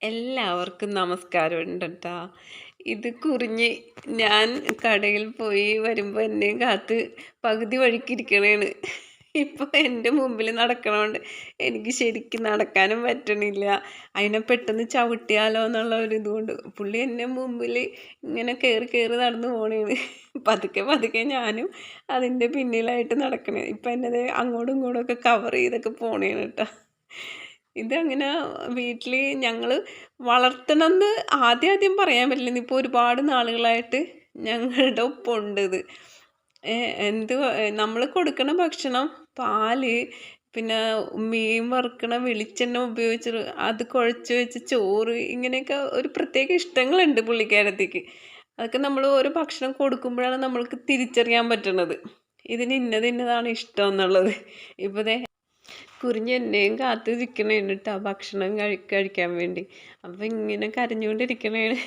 എല്ലാവർക്കും നമസ്കാരമുണ്ട് ട്ടാ. ഇത് കുറിഞ്ഞ് ഞാൻ കടയിൽ പോയി വരുമ്പോൾ എന്നെയും കാത്ത് പകുതി വഴിക്കിരിക്കണേണ്. ഇപ്പോൾ എൻ്റെ മുമ്പിൽ നടക്കണോണ്ട് എനിക്ക് ശരിക്കും നടക്കാനും പറ്റണില്ല. അതിനെ പെട്ടെന്ന് ചവിട്ടിയാലോ എന്നുള്ള ഒരു ഇതുകൊണ്ട് പുള്ളി എൻ്റെ മുമ്പിൽ ഇങ്ങനെ കയറി കയറി നടന്നു പോണേണ്. പതുക്കെ പതുക്കെ ഞാനും അതിൻ്റെ പിന്നിലായിട്ട് നടക്കണേ. ഇപ്പം എന്നെ അങ്ങോട്ടും ഇങ്ങോട്ടും ഒക്കെ കവർ ചെയ്തൊക്കെ പോണേണ് കേട്ടോ. ഇതങ്ങനെ വീട്ടിൽ ഞങ്ങൾ വളർത്തണമെന്ന് ആദ്യം പറയാൻ പറ്റില്ല. ഇപ്പോൾ ഒരുപാട് നാളുകളായിട്ട് ഞങ്ങളുടെ ഒപ്പമുണ്ട് ഇത്. എന്ത് നമ്മൾ കൊടുക്കണ ഭക്ഷണം പാല്, പിന്നെ മീൻ വറുക്കണ വെളിച്ചെണ്ണ ഉപയോഗിച്ച് അത് കുഴച്ച് വെച്ച് ചോറ്, ഇങ്ങനെയൊക്കെ ഒരു പ്രത്യേക ഇഷ്ടങ്ങളുണ്ട് പുള്ളിക്കാരത്തിക്ക്. അതൊക്കെ നമ്മൾ ഓരോ ഭക്ഷണം കൊടുക്കുമ്പോഴാണ് നമ്മൾക്ക് തിരിച്ചറിയാൻ പറ്റുന്നത് ഇതിന് ഇന്നതാണ് ഇഷ്ടം എന്നുള്ളത്. ഇപ്പോൾ ദേ കുറിഞ്ഞ് എന്നെയും കാത്ത് നിൽക്കണേണ് കേട്ടോ ഭക്ഷണം കഴിക്കാൻ വേണ്ടി. അപ്പം ഇങ്ങനെ കരഞ്ഞുകൊണ്ടിരിക്കണേണ്.